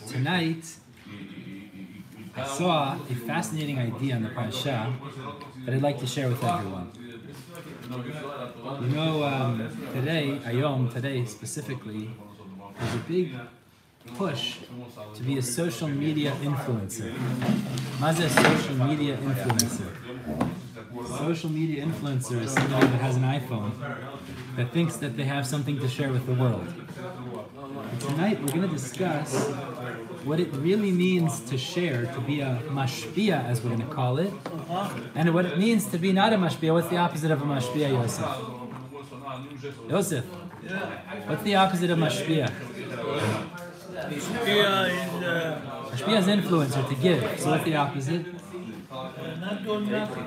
Tonight, I saw a fascinating idea on the Parashat that I'd like to share with everyone. You know, today specifically, there's a big push to be a social media influencer. What's a social media influencer? Social media influencer is somebody that has an iPhone that thinks that they have something to share with the world. And tonight we're going to discuss what it really means to share, to be a mashpia, as we're going to call it, and what it means to be not a mashpia. What's the opposite of a mashpia, Yosef? Yosef, what's the opposite of mashpia? Mashpia is influencer, to give. So what's the opposite?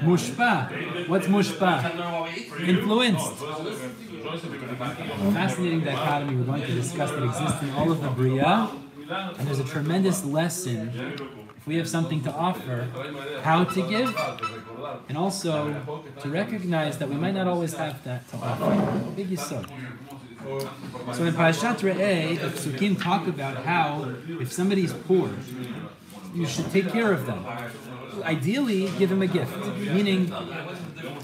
Mushpa. What's mushpa? Influenced. Fascinating dichotomy we're going to discuss that exists in all of the Bria, and there's a tremendous lesson if we have something to offer, how to give, and also to recognize that we might not always have that to offer. Big yisod. So in Parashat Re'eh, the Psukim talk about how if somebody's poor, you should take care of them. Ideally, give him a gift, meaning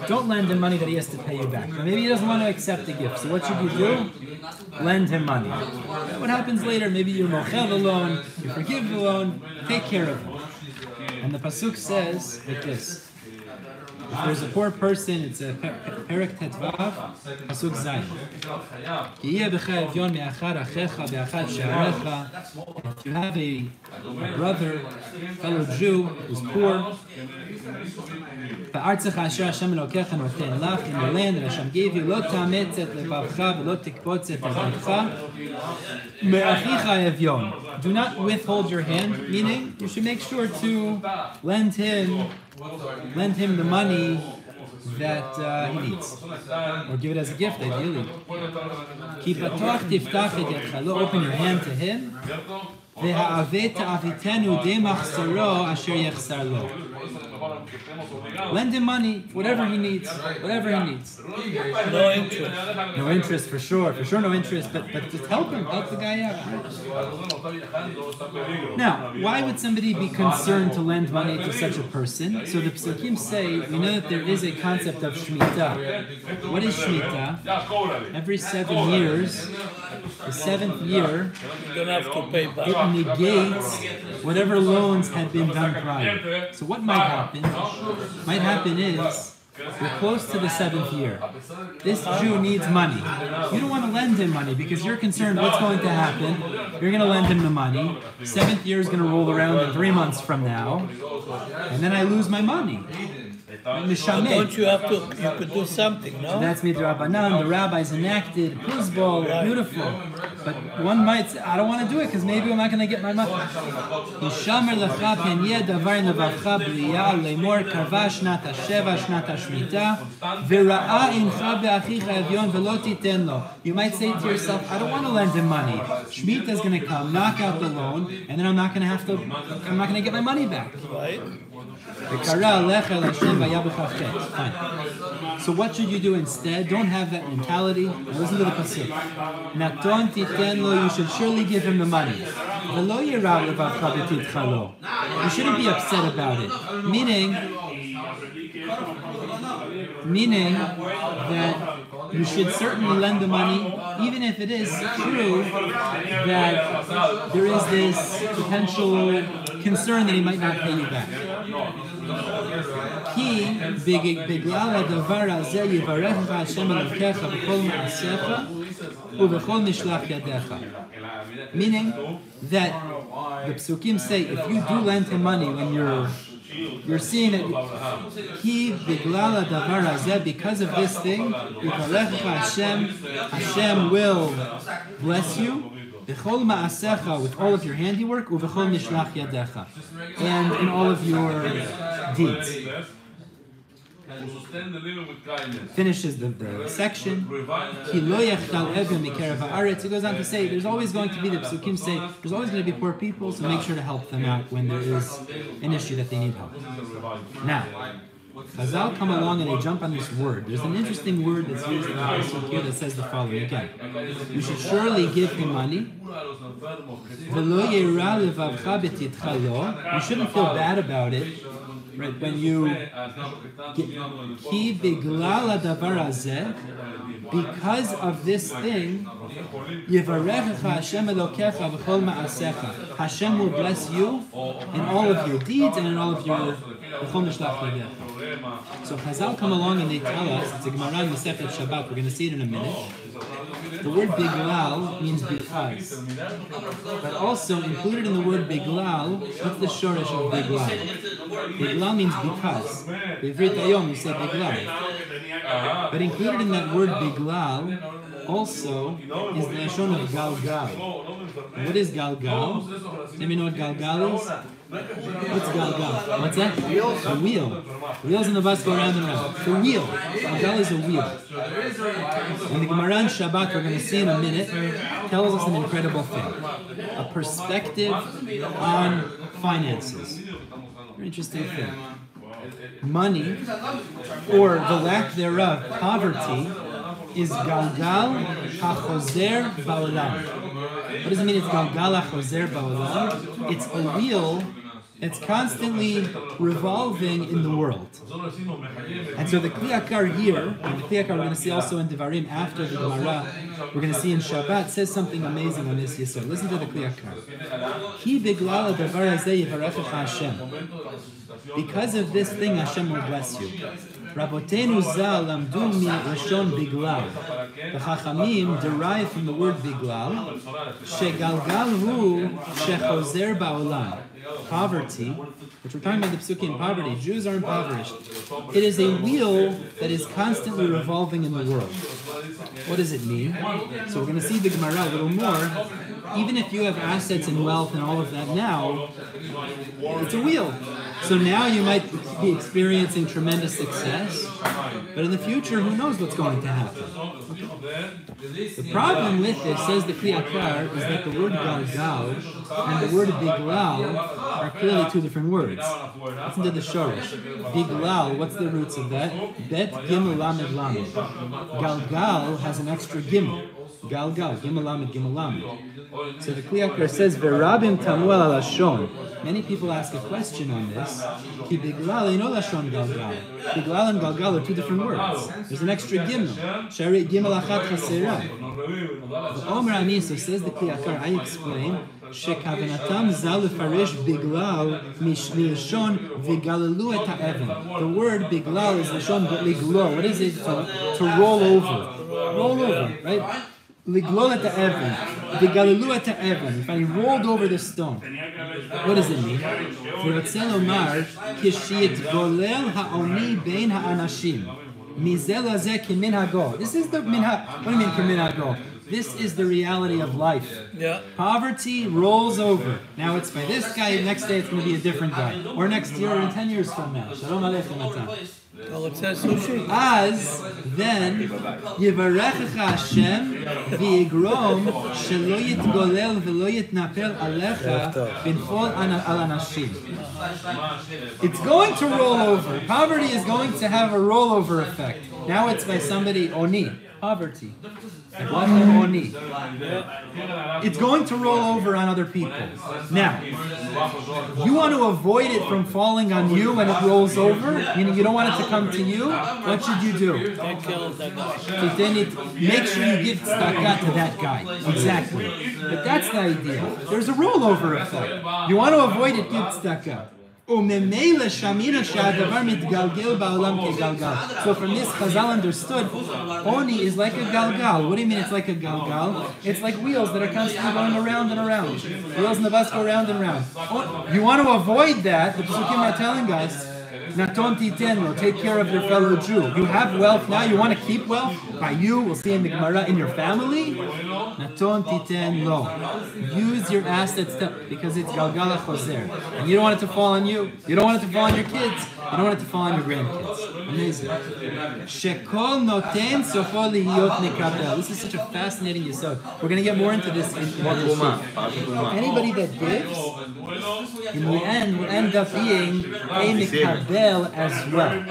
don't lend him money that he has to pay you back. Or maybe he doesn't want to accept the gift. So what should you do? Lend him money. What happens later? Maybe you mochel the loan, you forgive the loan, take care of him. And the pasuk says like this. If there's a poor person, it's a Perek Tetvav, Pasuk Zayin. If you have a brother, fellow Jew, who's poor, in the land that Hashem gave you, do not withhold your hand, meaning you should make sure to lend him the money that he needs, or give it as a gift, ideally. Open your hand to him. Lend him money, whatever he needs. No interest. No interest, for sure no interest, but just help the guy out. Now, why would somebody be concerned to lend money to such a person? So the Psukim say, we know that there is a concept of Shemitah. What is Shemitah? Every 7 years, the 7th year, You don't have to pay back. it negates whatever loans had been done prior. So what might happen? Might happen is, we're close to the 7th year. This Jew needs money. You don't want to lend him money because you're concerned what's going to happen. You're going to lend him the money. 7th year is going to roll around in 3 months from now, and then I lose my money. Don't you could do something, no? So that's midrabanan. The rabbis enacted Puzbol, beautiful. But one might say, I don't want to do it because maybe I'm not going to get my money. You might say to yourself, I don't want to lend him money. Shemitah is going to come, knock out the loan, and then I'm not going to get my money back. Right? Fine. So what should you do instead? Don't have that mentality. Listen to the pasuk. You should surely give him the money. You shouldn't be upset about it. Meaning that you should certainly lend the money, even if it is true that there is this potential concern that he might not pay you back. Meaning that the psukim say if you do lend him money when you're seeing that because of this thing, Hashem will bless you with all of your handiwork and in all of your deeds. Finishes the section. It goes on to say there's always going to be, the psukim say, there's always going to be poor people, so make sure to help them out when there is an issue that they need help. Now, Chazal come along and they jump on this word. There's an interesting word that's used in the Pasuk here that says the following again. You should surely give him money. You shouldn't feel bad about it. Right, when you because of this thing, Hashem will bless you in all of your deeds and in all of your. So Chazal come along and they tell us, it's a Gemara in Masechet Shabbat, we're going to see it in a minute. The word biglal means because. But also included in the word biglal, what's the shoresh of biglal? Biglal means because. B'ivrit ayom, you say biglal. But included in that word biglal also is the lashon of galgal. What is galgal? Does anyone know what galgal is? What's galgal? What's that? A wheel. Wheels in the bus go round and round. The wheel. Galgal is a wheel. And the Gemara in Shabbat, we're going to see in a minute, tells us an incredible thing. A perspective on finances. Very interesting thing. Money, or the lack thereof, poverty, is galgal hachozer ba'olam. What does it mean it's galgal hachozer ba'olam? It's a wheel that's constantly revolving in the world. And so the kliyakar here, and the kliyakar we're going to see also in Devarim after the Gemara, we're going to see in Shabbat, says something amazing on this yesod. Listen to the kliyakar. Ki biglal hadavar hazeh yivarechecha Hashem. Because of this thing, Hashem will bless you. Rabotenu zal lamdu milashon biglal. The Chachamim derive from the word biglal, shegalgal hu shechozer ba'olam. Poverty, which we're talking about the Psukim in poverty, Jews are impoverished. It is a wheel that is constantly revolving in the world. What does it mean? So we're going to see the Gemara a little more. Even if you have assets and wealth and all of that now, it's a wheel. So now you might be experiencing tremendous success, but in the future, who knows what's going to happen? Okay. The problem with this, says the Kliyakar, is that the word galgal and the word biglal are clearly two different words. Listen to the shoresh. Biglal, what's the roots of that? Bet gimel lamed lamed. Galgal has an extra gimel. Galgal, gimel lamed, gimel lamed. So the Kliyakar says, "Verabim tamu al lashon." Many people ask a question on this. Ki biglal, you know lashon galgal. Biglal and galgal are two different words. There's an extra gimel. Shari gimel achat chasera. But Omer Ani, so says the Kliyakar, I explain. Shekavanatam zal lefarish biglal milashon vigalalu et ha'evan. The word biglal is lashon liglo. What is it? To roll over. Roll over, right? Liglo et ha'evan. Vigalalu et ha'evan. If I rolled over the stone. What does it mean? V'rotzeh lomar kishiyitgolel ha'oni bein ha'anashim. Mizel hazeh kiminhago. This is the minhag. What do you mean kiminhago? This is the reality of life. Yeah. Poverty rolls over. Now it's by this guy, next day it's going to be a different guy. Or next year, or 10 years from now. Shalom Aleichem Atan. Well, it says sushi. As then, Yivarechecha Hashem v'yigrom shelo yitgolel v'lo yitnapel alecha b'nchol al anashim. It's going to roll over. Poverty is going to have a rollover effect. Now it's by somebody, oni, poverty. It's going to roll over on other people. Now, you want to avoid it from falling on you when it rolls over, meaning you don't want it to come to you, what should you do? Take care of that guy. Make sure you give tzedakah to that guy. Exactly. But that's the idea. There's a rollover effect. You want to avoid it, give tzedakah. So from this, Chazal understood, Oni is like a galgal. What do you mean it's like a galgal? It's like wheels that are constantly going around and around. Wheels in the bus go round and round. You want to avoid that, the Pesukim are telling us, Naton titenlo, take care of your fellow Jew. You have wealth now, you want to keep wealth? By you, we'll see in the Gemara, in your family? Naton titenlo. Use your assets because it's galgala choser. And you don't want it to fall on you. You don't want it to fall on your kids. You don't want it to fall on your grandkids. Amazing. Shekol noten sofo liyot nekabel. This is such a fascinating yesod. We're going to get more into this in this. Anybody that gives, in the end, will end up being a nekabel as well.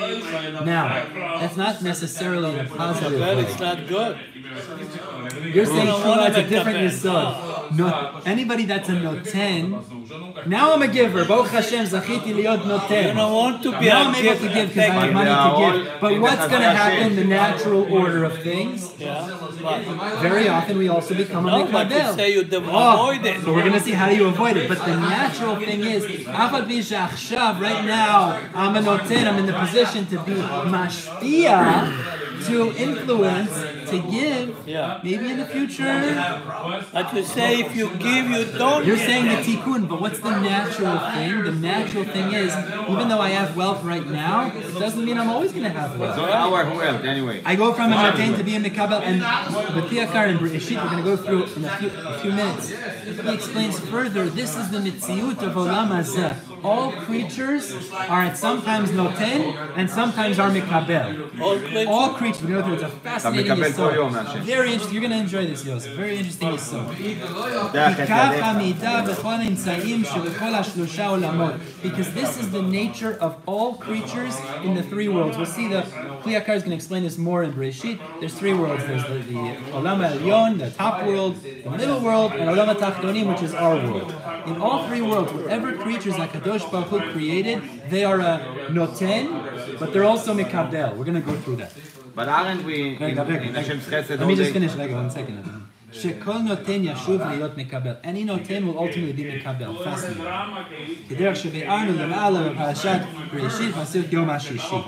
Now, that's not necessarily in a positive way. It's not good. You're saying that's a different yesod. No, anybody that's a noten, now I'm a giver. Baruch Hashem, zachiti liyot noten. You don't want to be now a I'm able to give because I have money to give. But what's going to happen? The natural order of things. Very often we also become a mikabel. Say you avoid it. So we're going to see how do you avoid it. But the natural thing is, right now, I'm a noten. I'm in the position to be mashpia, to influence, to give. Maybe in the future. But you say if you give, you don't. You're saying the tikkun, but what's the natural thing? The natural thing is, even though I have wealth right now, it doesn't mean I'm always going to have wealth. Anyway. I go from a noten to be a mikabel, and B'tiakar and Bereshit, we're going to go through in a few minutes. He explains further, this is the mitziut of olam hazeh. All creatures are at sometimes noten and sometimes are mikabel. All creatures. We know that it's a fascinating yesod. Very interesting. You're going to enjoy this, Yosef. Very interesting yesod. Because this is the nature of all creatures in the three worlds. We'll see the Kliyakar is going to explain this more in Bereshit. There's three worlds. There's the Olam Elyon, the top world, the middle world, and Olam HaTachtonim, which is our world. In all three worlds, whatever creatures HaKadosh Baruch Hu created, they are a noten, but they're also mikabel. We're going to go through that. But aren't we in Hashem's chesed? Let me just finish. One second. Shekol noten yashuv liyot mekabel. Any noten will ultimately be mekabel. Fascinating. Kederach sheve'arnu lema'ala b'Parashat Recievers pasuk Yom HaShishi.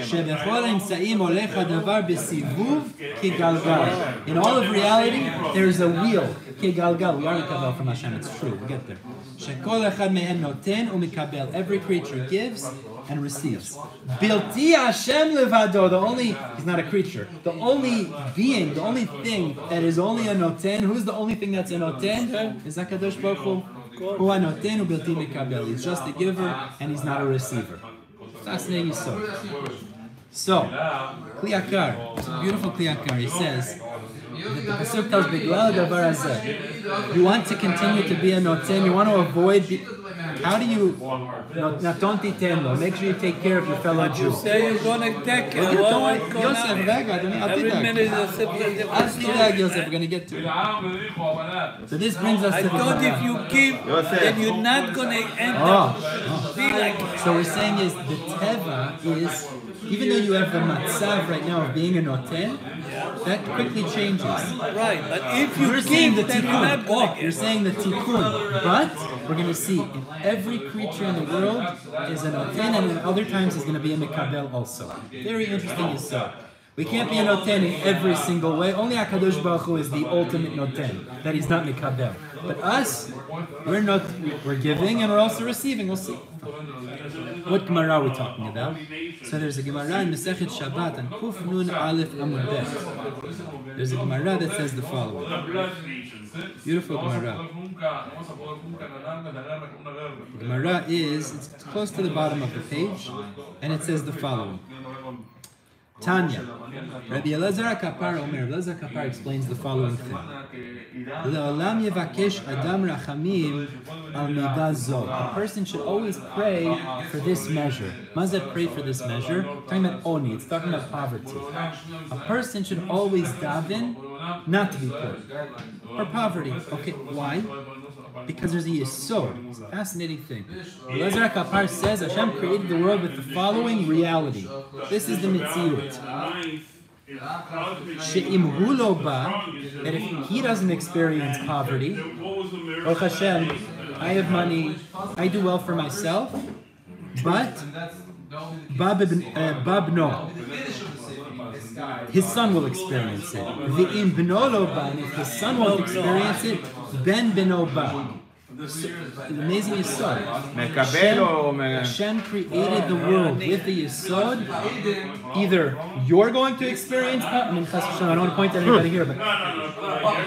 Shebechol ha'imtzaim olech hadavar b'sivuv kigalgal. In all of reality, there is a wheel. Kigalgal. We are mekabel from Hashem. It's true. We'll get there. Shekol echad mehen noten u'mekabel. Every creature gives and receives. Bilti Hashem levado, he's not a creature. The only being, the only thing that is only a noten, who's the only thing that's a noten? Is HaKadosh Baruch Hu. Hu ha-noten u bilti mikabel. He's just a giver and he's not a receiver. Fascinating yesod. So, Kliyakar, it's a beautiful Kliyakar. He says, the pasuk tells B'glal davar hazeh. You want to continue to be a noten, you want to avoid how do you don't titendo? Make sure you take care of your fellow Jew. You say you're going to take care. Yosef, every minute is a separate. Yosef, we're going to get to it. So this brings us to the thought if you give, then you're not going to end up be like. So we're saying is the teva is, even though you have the matzav right now of being a noten, that quickly changes. Right, but if you're saying the tikkun, you're saying the tikkun, but we're going to see in every creature in the world is a noten, and in other times is going to be a mikabel also. Very interesting yesod. We can't be a noten in every single way. Only HaKadosh Baruch Hu is the ultimate noten, that he's not mikabel. But us, we're giving and we're also receiving. We'll see. What Gemara are we talking about? So there's a Gemara in Masechet Shabbat and Kuf Nun Aleph Amud Bet. There's a Gemara that says the following. Beautiful Gemara. Gemara is, it's close to the bottom of the page, and it says the following. Tanya, Rabbi Elazar Kapar Omer, Elazar Kapar explains the following thing. Le'olam yevakesh adam rachamim al midah zo. A person should always pray for this measure. Mazet pray for this measure. Talking about oni, it's talking about poverty. A person should always daven not to be poor. For poverty. Okay, why? Because there's a yesod. It's a fascinating thing. Elazar Kapar says Hashem created the world with the following reality. This is the mitziut. She'im hu lo ba, that if he doesn't experience poverty, oh Hashem, I have money, I do well for myself, but babno, his son will experience it. V'im bno lo ba, and if his son won't experience it, ben bno ba. Amazing yesod. Hashem created the world with the yesod. Either you're going to experience, I don't want to point at anybody here, but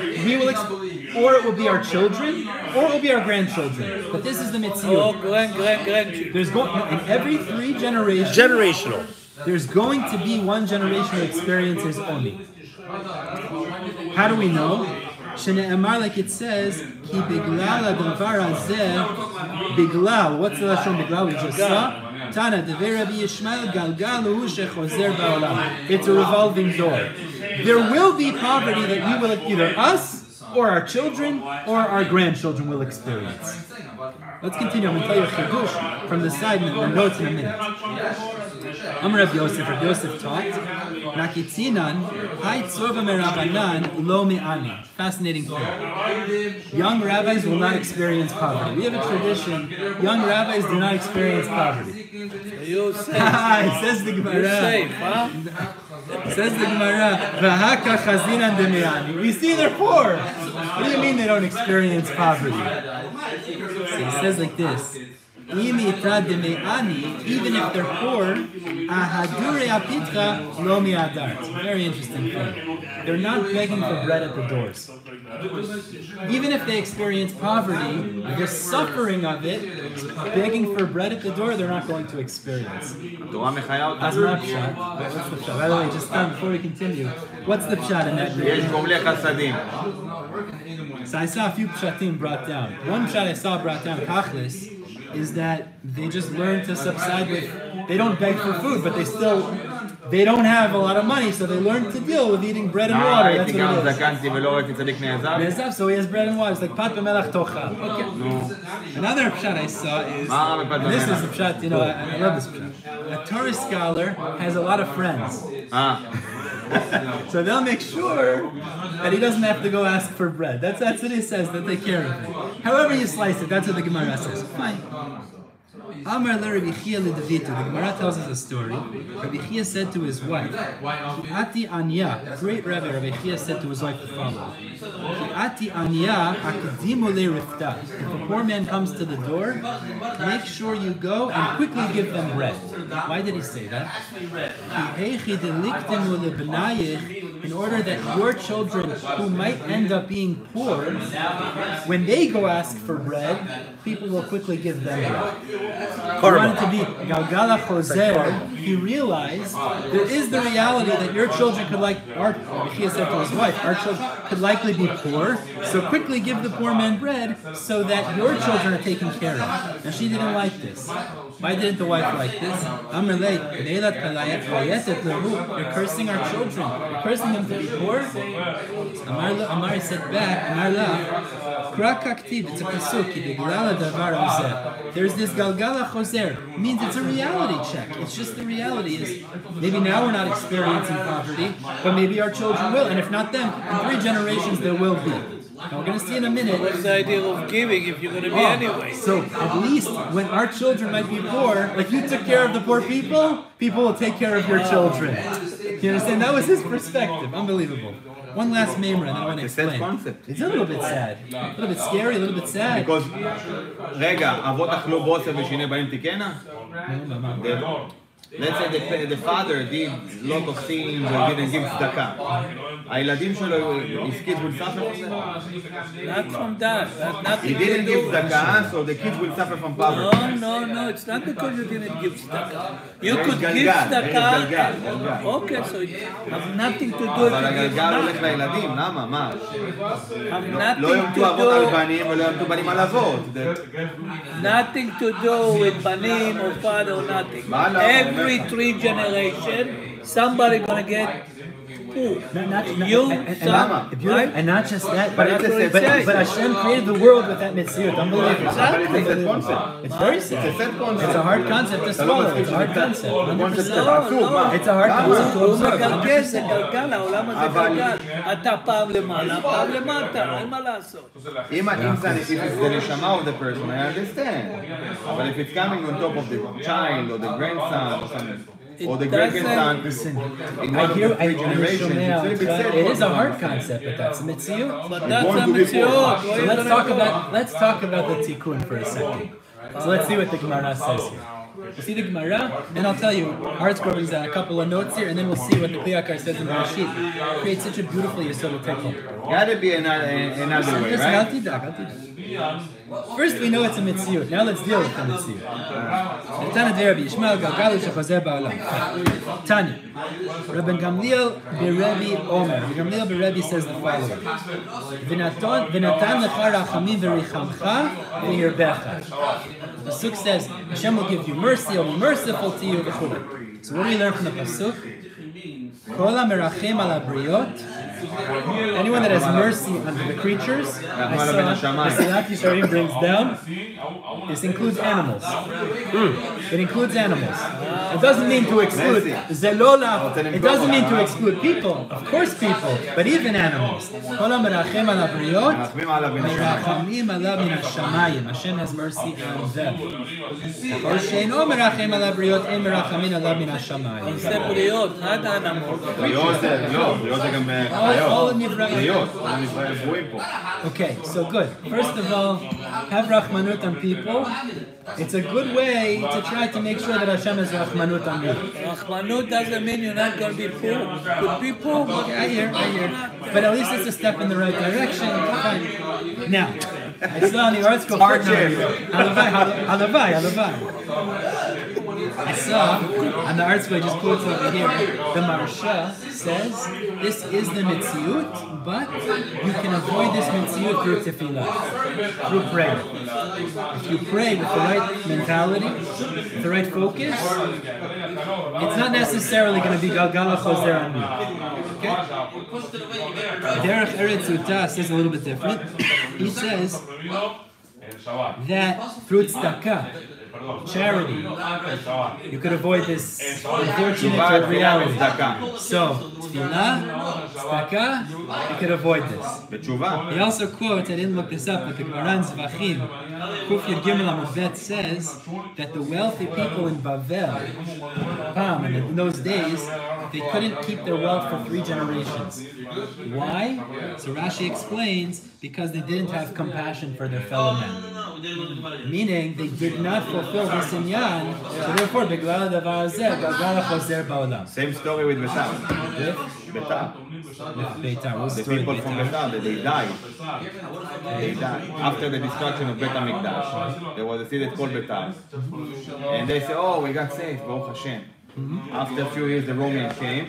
we will experience. or it will be our children, or it will be our grandchildren. But this is the mitzvah. Oh, grandchildren. There's in every 3 generations. Generational. There's going to be one generation who experiences oni. How do we know? Shene'emar, like it says, Ki biglal hadavar hazeh, biglal. What's the lashon biglal? We just saw. Tana devei Rabbi Yishmael galgalu shechozer ba'olam. It's a revolving door. There will be poverty that we will, either us or our children or our grandchildren will experience. Let's continue. I'm going to tell you a chidush from the side and the notes in a minute. Amar Rabbi Yosef. Rabbi Yosef taught, Nakitzinan, Hai tzova merabanan, lo me'ani. Fascinating thing. Young rabbis will not experience poverty. We have a tradition, young rabbis do not experience poverty. You say. Says the Gemara. You say, huh? Says the Gemara, V'haka chazinan de me'ani. We see they're poor. What do you mean they don't experience poverty? So he says like this. Even if they're poor, it's a very interesting thing. They're not begging for bread at the doors. Even if they experience poverty, the suffering of it, begging for bread at the door, they're not going to experience. That's not pshat. What's the pshat? By the way, just before we continue, what's the pshat in that? So I saw a few pshatim brought down. One pshat I saw brought down, Kachlis, is that they just learn to subside with, they don't beg for food, but they don't have a lot of money, so they learn to deal with eating bread and water. That's what it is. So he has bread and water. It's like pat b'melach tochal. Okay. Another pshat I saw is, and this is a pshat, I love this pshat. A Torah scholar has a lot of friends. So they'll make sure that he doesn't have to go ask for bread. That's what he says, that they care of him. However you slice it, that's what the Gemara says. Fine. Amar le Rabbi Chia le Davitu. The Gemara tells us a story. Rabbi Chia said to his wife, Ati Anya, great Rabbi, Rabbi Chia said to his wife the following. Ati Anya akadimu le rifta. If a poor man comes to the door, make sure you go and quickly give them bread. Why did he say that? In order that your children who might end up being poor, when they go ask for bread, people will quickly give them bread. He wanted to be Galgala Choser. He realized there is the reality that your children could he said to his wife, our children could likely be poor, so quickly give the poor man bread so that your children are taken care of. And she didn't like this. Why didn't the wife like this? You're cursing our children. You're cursing them to be poor. Amar said back, it's a pasuk. There's this Galgala Choser. Means it's a reality check. It's just the reality is maybe now we're not experiencing poverty, but maybe our children will. And if not them, in 3 generations there will be. Now we're going to see in a minute. What's the idea of giving if you're going to be anyway? So at least when our children might be poor, like you took care of the poor people, people will take care of your children. You understand? That was his perspective. Unbelievable. One last memra, and then I want to explain. It's a sad concept. It's a little bit sad. A little bit scary, a little bit sad. Because, רגע, אבות אכלו בוסר ושני בנים תיקנה? Let's say the father did a lot of things or didn't give tzedakah. הילדים שלו, his kids will suffer from that? Not from that. He didn't give tzedakah, so the kids will suffer from poverty. No. It's not because you didn't give tzedakah. You could give tzedakah. Okay, so it has nothing to do with אבל הגלגל הולך לילדים, למה? מה? לא ימתו אבות על בנים ולא ימתו בנים על אבות. Nothing to do with banim or father or nothing. Every 3 generations, somebody gonna get poor. And not just that, but Hashem created the world with that mitzvah. Unbelievable. It's very sad. It's a hard concept to swallow. It's a hard concept. 100%. It's a hard concept to absorb. זה גלגל, העולם הזה גלגל. אתה פעם למעלה, פעם למטה, אין מה לעשות. אם it's the neshama of the person, I understand. But if it's coming on top of the child or the grandson or something, or the great-grandson, listen, I hear it is a hard concept, but that's a mitzvah. But that's a mitzvah. So let's talk about the tikkun for a second. So let's see what the Gemara says here. We'll see the Gemara, and I'll tell you, Artscore brings down a couple of notes here, and then we'll see what the Kliyakar says in Rashid. It creates such a beautiful Yesod Tekel. Gotta be another way, right? First, we know it's a mitzvah. Now let's deal with the mitzvah. Tanya, Rabbi Gamliel Berebi Omer. Rabbi Gamliel Berebi says the following: V'natan lecha rachamim v'richamcha v'yirbecha. The pasuk says, Hashem will give you mercy, He'll be merciful to you. So what do we learn from the pasuk? Kol hamerachem al habriot. Anyone that has mercy on the creatures, I saw the Silat Yisharim brings down, this includes animals. It includes animals. It doesn't mean to exclude Zelola. It doesn't mean to exclude people. Of course people, but even animals. Hashem has mercy on them. Okay, so good. First of all, have Rachmanut on people. It's a good way to try to make sure that Hashem has Rachmanut on you. Rachmanut doesn't mean you're not going to be poor. Good people. Okay, I hear. But at least it's a step in the right direction. Fine. Now, I saw on the article. Halavai. I saw on the article I just quotes over here, the Marsha says this is the Mitziut, but you can avoid this Mitziut through tefillah, through prayer. If you pray with the right mentality, with the right focus, it's not necessarily going to be Galgala Choser on me. Okay? Derech Eretz Uta says a little bit different. He says that through tzedakah, charity, you could avoid this unfortunate reality. So, tefillah, tzedakah, you could avoid this. He also quotes, I didn't look this up, but the Gemara in Zvachim, Kuf Yud Gimel Amud Bet says that the wealthy people in Bavel, in those days, they couldn't keep their wealth for 3 generations. Why? So Rashi explains, because they didn't have compassion for their fellow men. Meaning, they did not fulfill this inyan, so therefore, beglal davar hazeh, galgal hachozer ba'olam. Same story with Betar. The people from Betar, they died. After the destruction of Bet HaMikdash, there was a city called Betar. And they say, oh, we got saved, Baruch Hashem. After a few years, the Romans came.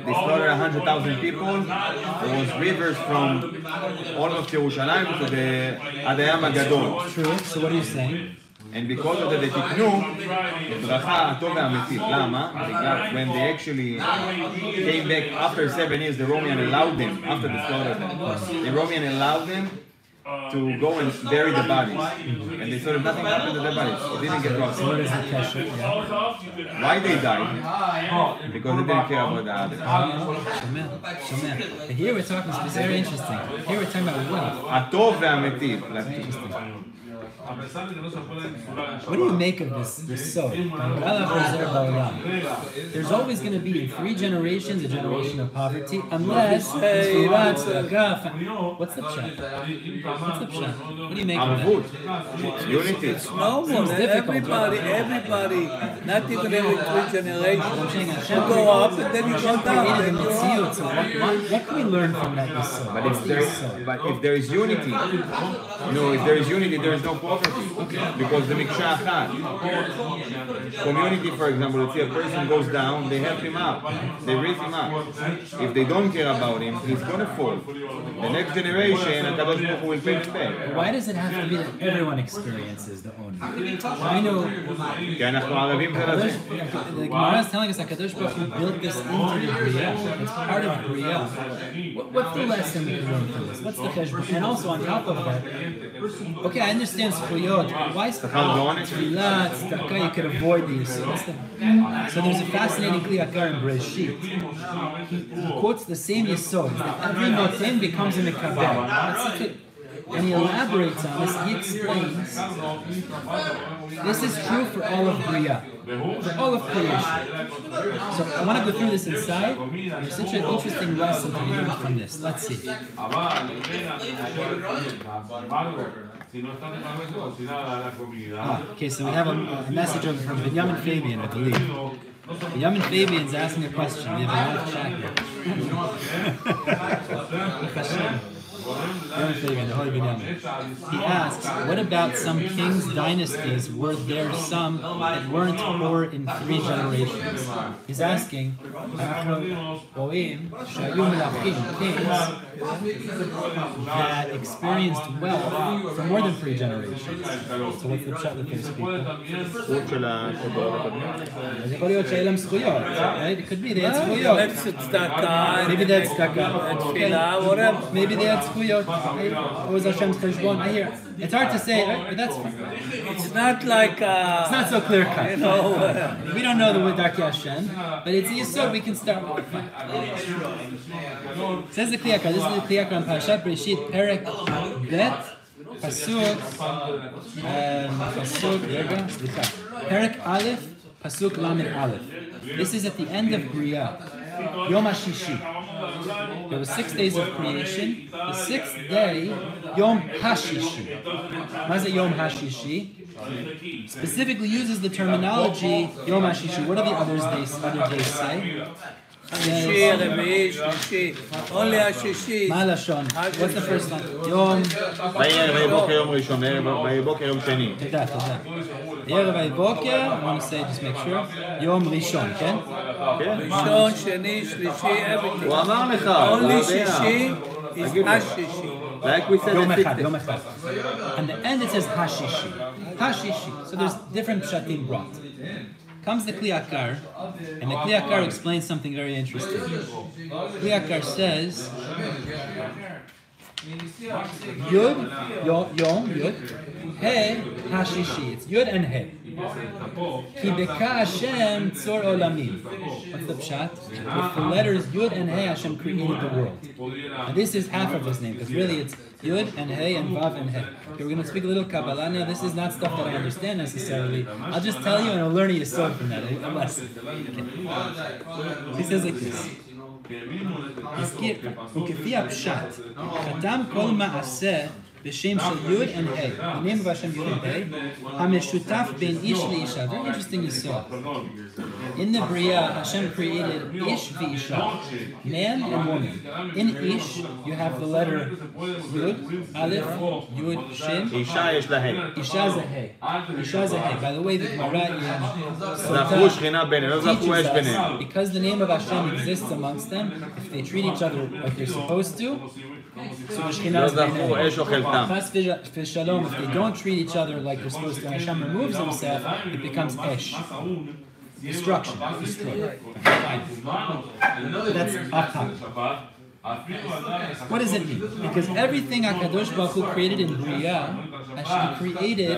They slaughtered 100,000 people. There was rivers from almost Yerushalayim to the Adayam HaGadol. True. So what are you saying? And because of that, they תיקנו את ברכה הטוב והאמיתית. למה? Because when they actually came back after 7 years, the Roman allowed them, after the slaughter, the Roman allowed them to go and bury the bodies. And they saw that nothing happened to their bodies. They didn't get lost. What is the question? Why they died? Because they didn't care about the others. Shemel. Here we're talking, it's very interesting. Here we're talking about wealth. הטוב והאמיתי. What do you make of this sod? There's always going to be in 3 generations a generation of poverty, unless what's the pshat? What's the pshat? What do you make of that? Unity. It's normal. Everybody, not even every 3 generations, you go up and then you go down. So what can we learn from that? But if there is unity, if there is unity, there is no poverty. Because the Miksha Achad. Community, for example, let's say a person goes down, they help him up. They raise him up. If they don't care about him, he's going to fall. The next generation, HaKadosh Baruch Hu will pay him back. Why does it have to be that everyone experiences the own? I know. The Gemara is telling us that HaKadosh Baruch Hu built this into the Bria. It's part of Bria. What's the lesson we can learn from this? What's the cheshbon? And also on top of that, okay, I understand zchuyot. Why tefillah, tzedakah, you could avoid these. So there's a fascinating kliyakar in Bereshit. He quotes the same yesod, that every noten becomes a mekabel. And he elaborates on this. He explains this is true for all of Bria, for all of creation. So I want to go through this inside. There's such an interesting lesson to be learned from this. Let's see. Okay, so we have a message over from Benjamin Fabian, I believe. Benjamin Fabian is asking a question. We have a live chat here. Benjamin Fabian, the Holy Benjamin. He asks, what about some kings' dynasties were there some that weren't poor in 3 generations? He's asking, kings that experienced wealth for more than 3 generations. So what's the pshat with those people? Right? It could be they had zchuyot. Maybe that's tzedakah. Maybe they had zchuyot. What was Hashem's cheshbon? I hear. It's hard to say, right? But that's fine. It's not like it's not so clear cut. You know, we don't know the word Darkei Hashem, but it's yesod. We can start with it. Says the Kli Yakar. This is the Kli Yakar on Parashat Recievers, Perek Bet. Pasuk, Perek Aleph, Pasuk Lamed Aleph. This is at the end of Bria, Yom HaShishi. There were 6 days of creation. The 6th day, Yom HaShishi. What is it, Yom HaShishi? Specifically uses the terminology Yom HaShishi. What are the other days say? Only Hashishi. Malashon. What's the first one? Yom. I want to say, just make sure. Yom Rishon, okay? Rishon, Sheni, Shlishi, everything. Only Shishi is Hashishi. Like we said, Yom Echad. And the end it says Hashishi. Hashishi. So there's different pshatim brought. Comes the Kli Yakar, and the Kli Yakar explains something very interesting. Kli Yakar says, Yud, Yom, Yud, He, Hashishi. It's Yud and He. Ki beka Hashem tzor olamim. What's the pshat? With the letters Yud and He, Hashem created the world. And this is half of his name, because really it's Yud and He and Vav and He. Okay, we're going to speak a little Kabbalah now. This is not stuff that I understand necessarily. I'll just tell you and I'll learn a yesod from that. A lesson. Okay. He says like this. וכפי הפשט, חתם כל מעשה בשם של יוד and He. The name of Hashem Yud and He. המשותף בין איש לאישה. Very interesting yesod. In the Bria, Hashem created Ish v'Isha, man and woman. In Ish, you have the letter Yud, Aleph, Yud, Shin. Isha is the He. Isha is a He. Isha is a He. By the way, the Gemara in Sotah teaches us, because the name of Hashem exists amongst them, if they treat each other like they're supposed to, so the Shekhinah is Chas v'Shalom, if they don't treat each other like they're supposed to, and Hashem removes himself, it becomes Esh. Destruction. Destroy. That's off topic. What does it mean? Because everything HaKadosh Baruch Hu created in Bria, Hashem created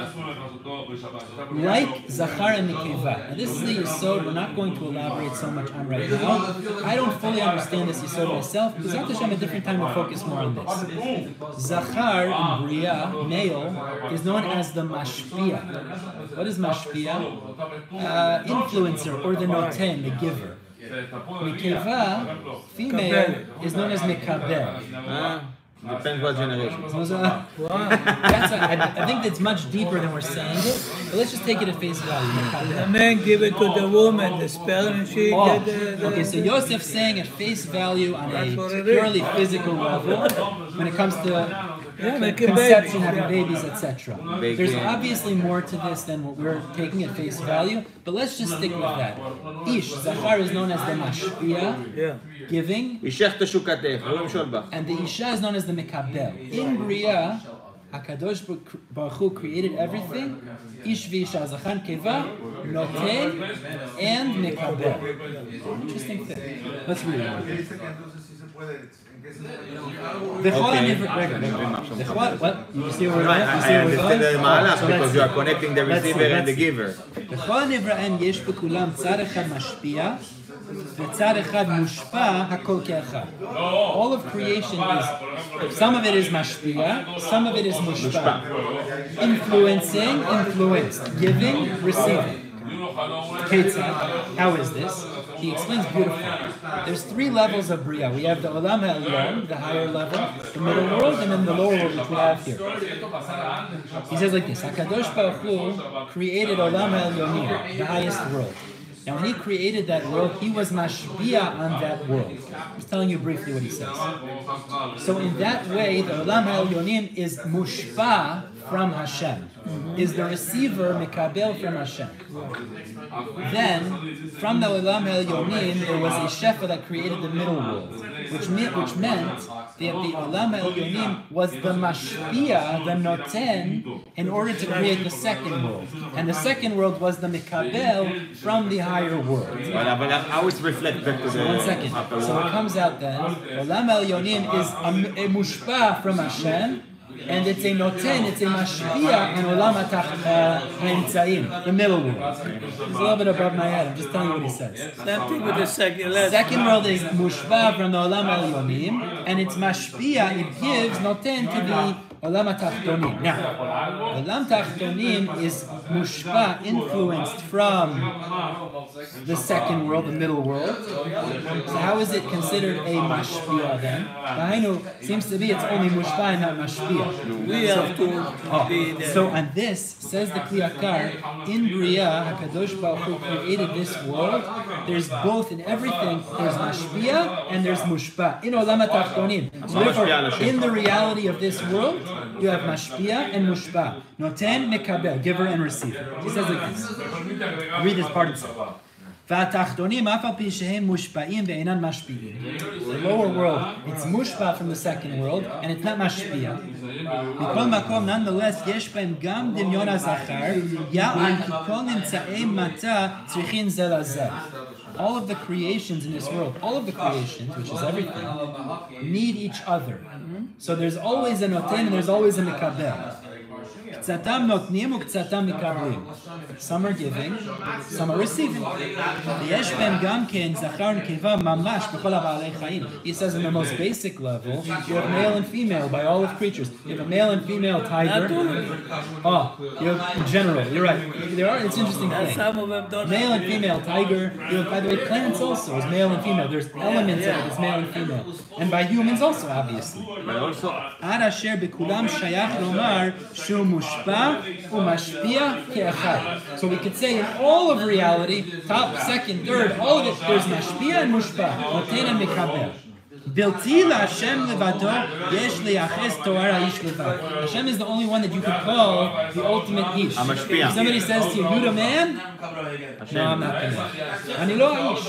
like Zachar and Nekeva. And this is the Yesod we're not going to elaborate so much on right now. I don't fully understand this Yesod myself, because Hashem at a different time will focus more on this. Zachar in Bria, male, is known as the Mashpia. What is Mashpia? Influencer, or the Noten, the giver. Nekeva, female, is known as Mekabel. Depends what generation. I think that's much deeper than we're saying it, but let's just take it at face value. The man give it to the woman, the spell, and she get the... Okay, so Yosef's saying at face value on a purely physical level, when it comes to conception, having babies, etc. There's obviously more to this than what we're taking at face value, but let's just stick with that. Ish, Zachar is known as the Mashpia, giving, and the Isha is known as the Mekabel. In Bria, HaKadosh Baruch Hu created everything, Ish v'Isha, Zachar, Keva, Noten, and Mekabel. Interesting thing. Let's read it. What? You see where I understand the Mahalach because you are connecting the receiver and the giver. All of creation is, some of it is mashpia, some of it is mushpa. Influencing, influenced, giving, receiving. Ketzad, how is this? He explains beautifully. There's 3 levels of Bria. We have the Olam Ha'elyon, the higher level, the middle world, and then the lower world, which we have here. He says like this: HaKadosh Baruch Hu created Olam Ha'elyonim, the highest world. Now, when he created that world, he was mashpia on that world. I'm just telling you briefly what he says. So, in that way, the Olam Ha'elyonim is mushpa from Hashem, is the receiver mekabel from Hashem. Then, from the Olam Ha'elyonim, there was a shefa that created the middle world, which meant that the Olam Ha'elyonim was the mashpia, the noten, in order to create the second world. And the second world was the mekabel from the higher world. But how is reflect back to the... 1 second. So it comes out then, Olam Ha'elyonim is a mushpa from Hashem, and it's a noten, it's a mashpia on Olam HaEmtzaim, the middle world. It's a little bit above my head, I'm just telling you what he says. Same thing with the second. Second world is mushpa from the Olam Ha'elyonim, and it's mashpia, it gives noten to the Olam HaTachtonim. Now, Olam HaTachtonim is mushpa, influenced from the second world, the middle world. So how is it considered a mashpia then? Dahainu seems to be it's only mushpa and not mashpia. We have to be there. So on this, says the Kli Yakar, in Bria, HaKadosh Baruch Hu created this world. There's both in everything. There's mashpia and there's mushpa. In Olam HaTachtonim. So therefore, in the reality of this world, you have mashpia and mushpa. Noten, mekabel, giver and receiver. He says like this. Read this part itself. The lower world, it's mushpa from the second world, and it's not mashpia. Nonetheless, yesh b'hem gam dimyon hazachar, ya'an ki kol nimtza'ei mata tzrichin ze lazeh. All of the creations in this world, all of the creations, which is everything, need each other. So there's always a noten and there's always a mekabel. Some are giving, some are receiving. He says in the most basic level, you have male and female by all of creatures. You have a male and female tiger. You have in general, you're right. There are, it's interesting thing. Male and female tiger. You have, by the way, plants also is male and female. There's elements of it, it's male and female. And by humans also, obviously. But also, so we could say in all of reality, top, second, third, all of it, there's mashpia and mushpa, noten and mekabel. Hashem is the only one that you could call the ultimate ish. If somebody says to you, you're the man? No, I'm not the man. Ani lo ish.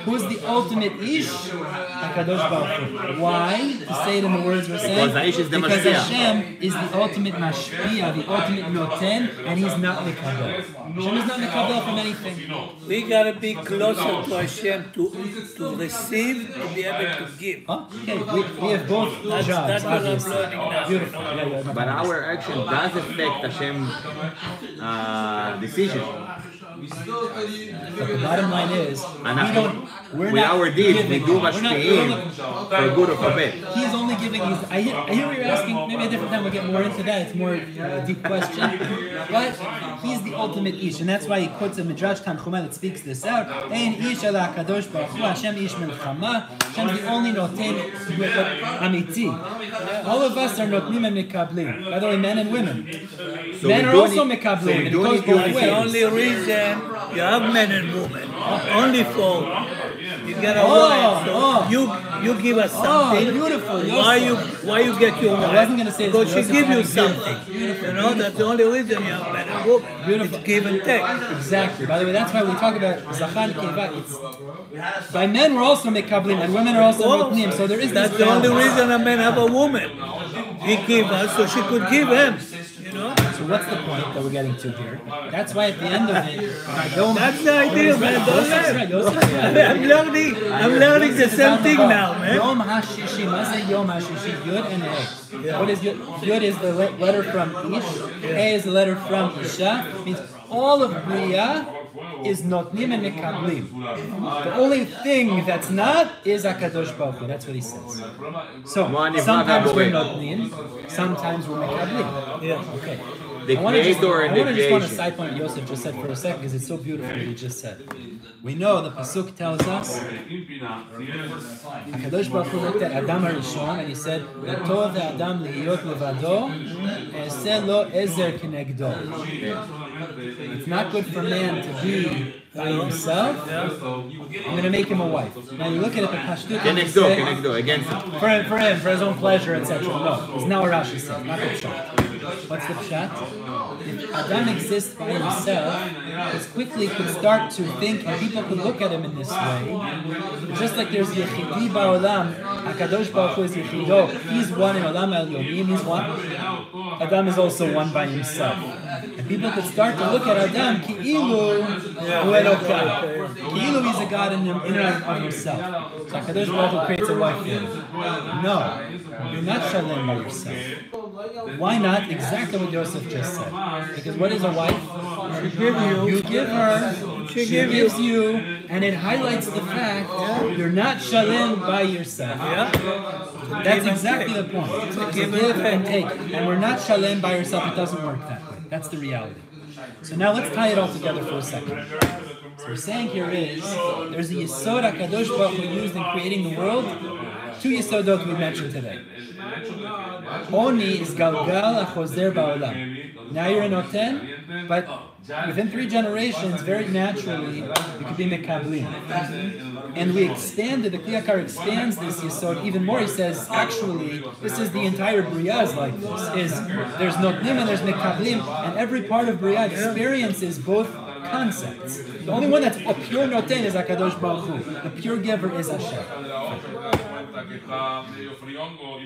Who's the ultimate ish? HaKadosh Baruch Hu. Why? To say it in the words we're saying? Because Hashem is the ultimate mashpia, the ultimate noten, and he's not mekabel. Hashem is not mekabel from anything. We gotta be closer to Hashem to receive, to be able to give. Okay, we have both jobs. That's what I'm learning now. Beautiful. Yeah. But our action does affect Hashem's decision. But the bottom line is, with our deeds, we do mashpi'im for good or for bad. He's only giving. I hear what you're asking. Maybe a different time we'll get more into that. It's more a deep question. But he's the ultimate ish, and that's why he quotes a Midrash Tanchuma that speaks this out. Ein ish ala Kadosh Baruch Hu, Hashem ish melchama. Hashem's the only noten amiti. All of us are notnim and mekablim. By the way, men and women. So men are also mekablim, and it goes both ways. The only reason you have men and women, only for you get a wife. So you give us something. Beautiful. Why you get your wife? I wasn't going to say because she give you something. Beautiful. You know, that's the only reason you have men and women. Beautiful. It's give and take. Exactly. By the way, that's why we talk about Zachar and Keva. By men we're also mekablim, and women are also notnim. So there is this. That's the only reason a man have a woman. He gave us so she could give him. You know? So what's the point that we're getting to here? That's why at the end of it, that's the idea, man. I'm learning the same thing now, man. Yom HaShishi, Mazeh Yom HaShishi, Yud and He. What is Yud? Yud is the letter from Ish. He is the letter from Isha. Means all of Bria is notnim and mekablim. The only thing that's not is HaKadosh Baruch Hu. That's what he says. So sometimes we're notnim, sometimes we're mekablim. Yeah. Okay. The creator and the I just want to creation. side point what Yosef just said for a second because it's so beautiful what he just said. We know the pasuk tells us HaKadosh Baruch Hu looked at Adam HaRishon and he said, "Tov Adam lihiyot levado, eseh lo ezer kenegdo." It's not good for man to be by himself. I'm going to make him a wife. Now you look at it, the Pashtut, Kenegdo, against him. for him, for his own pleasure, etc. No, it's not what Rashi said, not the pshat. What's the pshat? If Adam exists by himself, as quickly could start to think, and people could look at him in this way. Just like there's Yechidi Ba'olam, HaKadosh Baruch Hu is Yechido, he's one in Olam Elyonim, he's one. Adam is also one by himself. And people could start to look at Adam, Ki'ilu, Ki'ilu he's a God in and of himself. So HaKadosh Baruch Hu creates a wife for him. No, you're not shalem by yourself. Why not? Exactly what Yosef just said. Because what is a wife? You give her, she gives you, and it highlights the fact you're not shalem by yourself. That's exactly the point. It's a give and take. And we're not shalem by yourself. It doesn't work that way. That's the reality. So now let's tie it all together for a second. So we're saying here is, there's a Yisod HaKadosh Baruch Hu used in creating the world. Two Yisodot we mentioned today. Oni is Galgal HaChozer Ba'olam. Now you're a Noten, but within 3 generations, very naturally, you could be Mekablim. And we expanded, the Kli Yakar expands this Yisod even more. He says, actually, this is the entire Bria is like this. There's Notnim and there's Mekablim, and every part of Bria experiences both concepts. The only one that's a pure Noten is HaKadosh Baruch Hu. The pure giver is Hashem.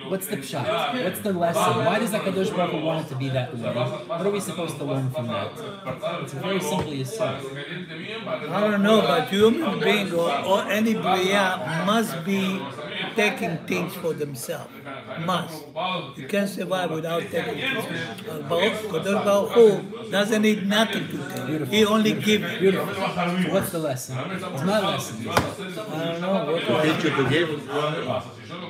What's the pshat? What's the lesson? Why does HaKadosh Baruch Hu want it to be that way? What are we supposed to learn from that? It's very simply Yisod. I don't know, but human being or any Bria must be taking things for themselves. Must. You can't survive without taking things. HaKadosh Baruch Hu doesn't need nothing to take. Beautiful. He only gives. Beautiful. So what's the lesson? It's not a lesson. I don't know. Teach you to give.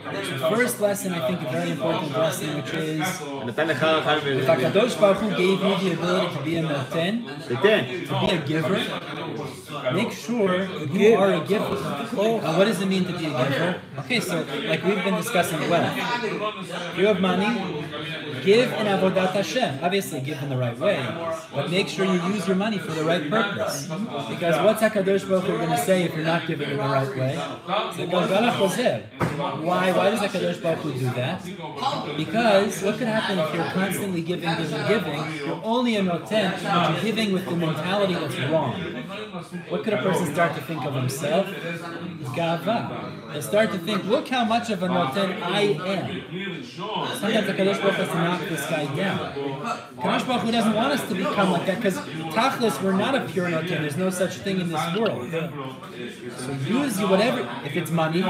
The first lesson, I think, a very important lesson, which is נתן לך אחד if HaKadosh Baruch Hu gave you the ability to be a noten, to be a giver, make sure you are a giver. What does it mean to be a giver? Okay, so like we've been discussing wealth. If you have money, give in avodat Hashem. Obviously, give in the right way, but make sure you use your money for the right purpose. Because what's HaKadosh Baruch Hu going to say if you're not giving in the right way? Why does HaKadosh Baruch Hu do that? Because what could happen if you're constantly giving? You're only a noten, but you're giving with the mentality that's wrong. What could a person start to think of himself? Gava. They start to think, look how much of a noten I am. Sometimes HaKadosh Baruch Hu has to knock this guy down. HaKadosh Baruch Hu doesn't want us to become like that because Tachlis, we're not a pure noten. There's no such thing in this world. So use whatever. If it's money,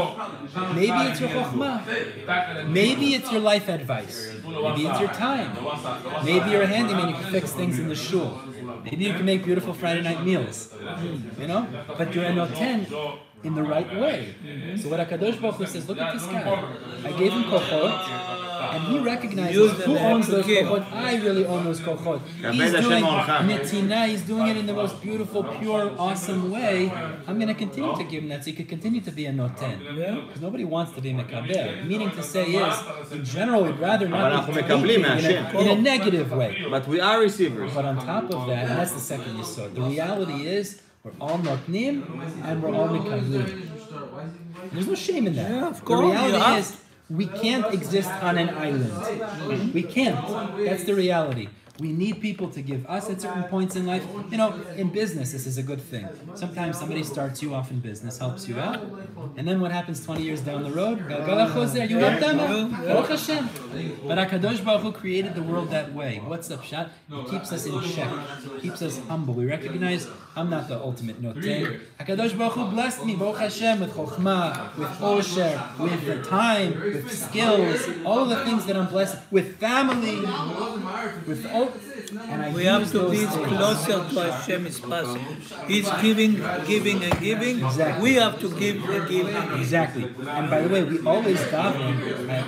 maybe it's your chokhmah. Maybe it's your life advice. Maybe it's your time. Maybe you're a handyman, you can fix things in the shul. Maybe you can make beautiful Friday night meals. You know? But you're a noten in the right way. So what HaKadosh Baruch Hu says, look at this guy. I gave him kochot, and he recognizes who owns those kochot. I really own those kochot. He's doing netina, he's doing it in the most beautiful, pure, awesome way. I'm going to continue to give him that so he could continue to be a noten. Because nobody wants to be mekaber. Meaning to say is, in general, we'd rather not be taking in a negative way. But we are receivers. But on top of that, and that's the second yisod, the reality is, we're all notnim and we're all mikablim. There's no shame in that. Yeah, of course. The reality is we can't exist on an island. We can't. That's the reality. We need people to give us at certain points in life. You know, in business, this is a good thing. Sometimes somebody starts you off in business, helps you out, and then what happens 20 years down the road? You help them out. Baruch Hashem. But HaKadosh Baruch Hu created the world that way. What's the pshat? He keeps us in check. He keeps us humble. We recognize I'm not the ultimate noten. HaKadosh Baruch Hu blessed me, Baruch Hashem, with chokhmah, with osher, with the time, with skills, all of the things that I'm blessed with, family, with all know, And I we have use to those be as things. closer to Hashem as possible. He's giving and giving. Exactly. We have to give and give. Exactly. And by the way, we always daven,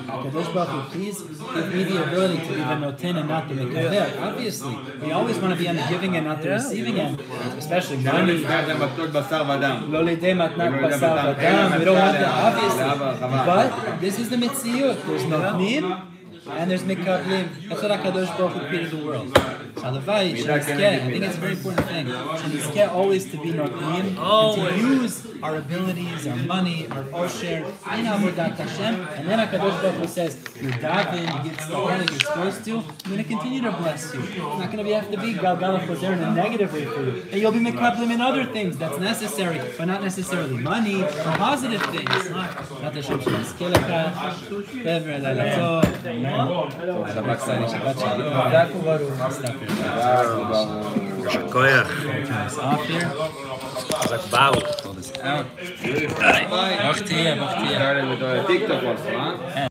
HaKadosh Baruch Hu, please give me the ability to be the noten and not the mekaver. Obviously, we always want to be on the giving and not the receiving end, especially money. Lo lidei matnat basar v'dam. We don't want that, obviously. But this is the mitziyut. There's notnim and there's mikablim. That's what HaKadosh Baruch Hu created the world. Halavai, shenizkeh. I think it's a very important thing. Shenizkeh always to be notnim and to use our abilities, our money, our osher in avodat Hashem. And then HaKadosh Baruch Hu says, you're daven, you get tzedakah like you're supposed to. I'm going to continue to bless you. It's not going to have to be galgal chozer in a negative way for you. And you'll be mikablim in other things that's necessary, but not necessarily money or positive things. Not Hashem shenizkeh lecha. Fever, laila tov. Shabbat shalom. Stop here. Koyach. Turn this off here. Bau. Pull this out. Wacht hier. Started with TikTok also, huh?